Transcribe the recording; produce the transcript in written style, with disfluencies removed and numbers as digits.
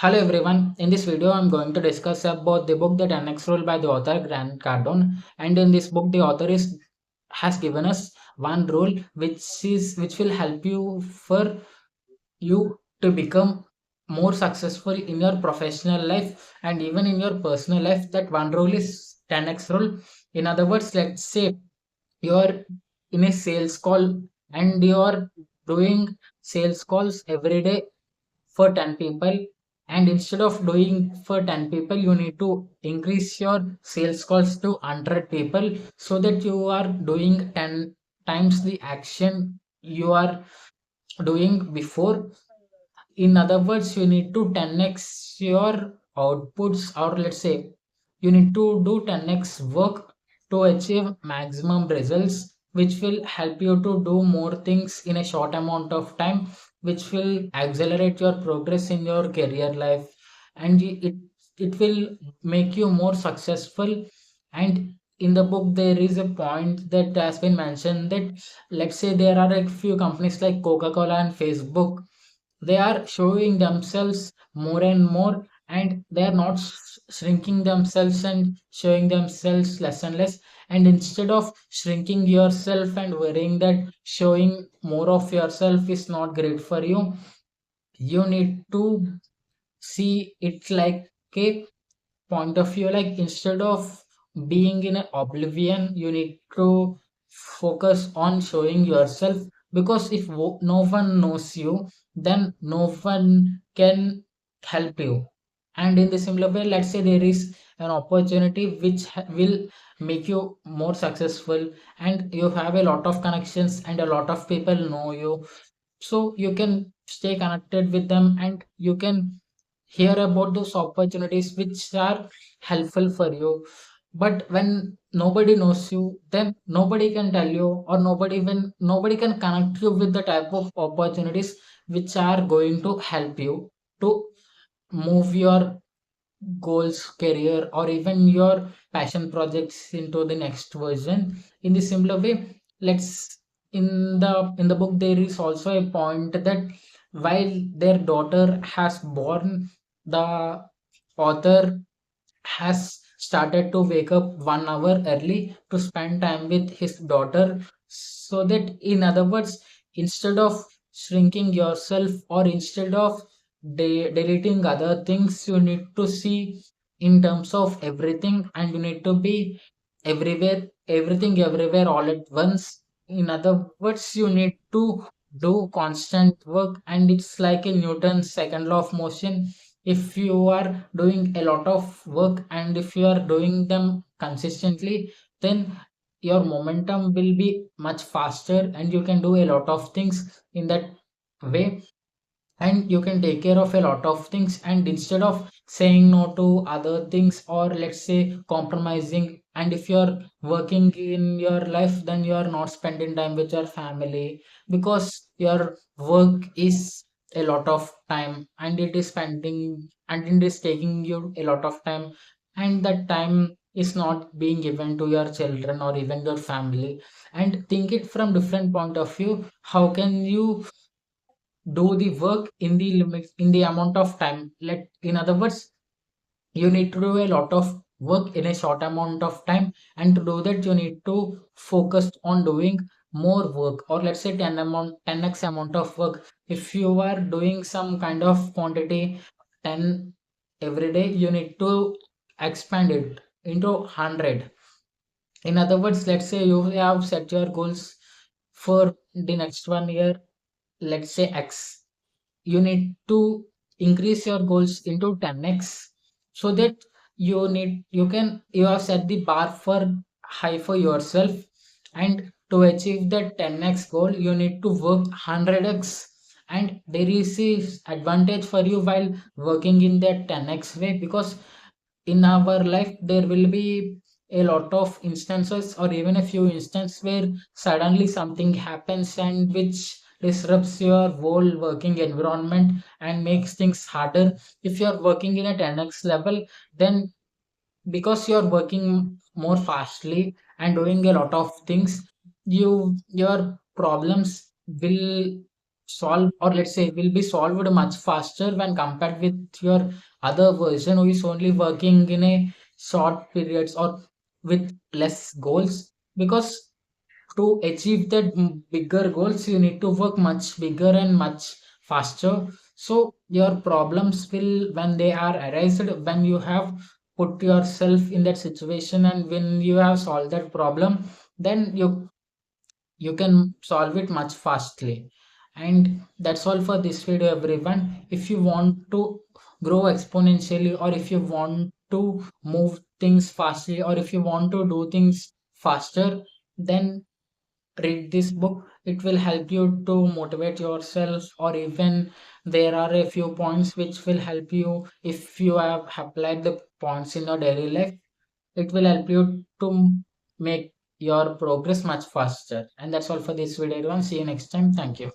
Hello everyone. In this video, I'm going to discuss about the book The 10x Rule by the author Grant Cardone. And in this book, the author is has given us one rule which will help you for you to become more successful in your professional life and even in your personal life. That one rule is 10x rule. In other words, let's say you're in a sales call and you're doing sales calls every day for 10 people, and instead of doing for 10 people you need to increase your sales calls to 100 people so that you are doing 10 times the action you are doing before. In other words, you need to 10x your outputs, or let's say you need to do 10x work to achieve maximum results, which will help you to do more things in a short amount of time, which will accelerate your progress in your career life, and it will make you more successful. And in the book there is a point that has been mentioned that, let's say, there are a few companies like Coca-Cola and Facebook. They are showing themselves more and more, and they are not shrinking themselves and showing themselves less and less. And instead of shrinking yourself and worrying that showing more of yourself is not great for you, you need to see it like a point of view, like instead of being in an oblivion, you need to focus on showing yourself, because if no one knows you, then no one can help you. And in the similar way, let's say there is an opportunity which will make you more successful, and you have a lot of connections and a lot of people know you, so you can stay connected with them and you can hear about those opportunities which are helpful for you. But when nobody knows you, then nobody can tell you, or nobody can connect you with the type of opportunities which are going to help you to move your goals, career, or even your passion projects into the next version. In the similar way, let's in the book there is also a point that while their daughter has born, the author has started to wake up 1 hour early to spend time with his daughter, so that, in other words, instead of shrinking yourself, or instead of deleting other things, you need to see in terms of everything, and you need to be everywhere, everything everywhere all at once. In other words, you need to do constant work, and it's like a Newton's second law of motion. If you are doing a lot of work and if you are doing them consistently, then your momentum will be much faster and you can do a lot of things in that way, and you can take care of a lot of things. And instead of saying no to other things, or let's say compromising, and if you're working in your life, then you are not spending time with your family, because your work is a lot of time and it is spending and it is taking you a lot of time, and that time is not being given to your children or even your family. And think it from different point of view, how can you do the work in the limit, in the amount of time? Let in other words, you need to do a lot of work in a short amount of time, and to do that you need to focus on doing more work, or let's say 10x amount of work. If you are doing some kind of quantity 10 every day, you need to expand it into 100. In other words, let's say you have set your goals for the next 1 year, let's say X, you need to increase your goals into 10x, so that you have set the bar for high for yourself, and to achieve that 10x goal you need to work 100x. And there is this advantage for you while working in that 10x way, because in our life there will be a lot of instances, or even a few instances, where suddenly something happens and which disrupts your whole working environment and makes things harder. If you are working in a 10x level, then because you're working more fastly and doing a lot of things, your problems will solve, or let's say will be solved much faster when compared with your other version who is only working in a short periods or with less goals. Because to achieve that bigger goals you need to work much bigger and much faster. So your problems will, when they are arised, when you have put yourself in that situation and when you have solved that problem, then you can solve it much fastly. And that's all for this video everyone. If you want to grow exponentially, or if you want to move things fastly, or if you want to do things faster, then read this book. It will help you to motivate yourself, or even there are a few points which will help you if you have applied the points in your daily life. It will help you to make your progress much faster. And that's all for this video everyone. See you next time. Thank you.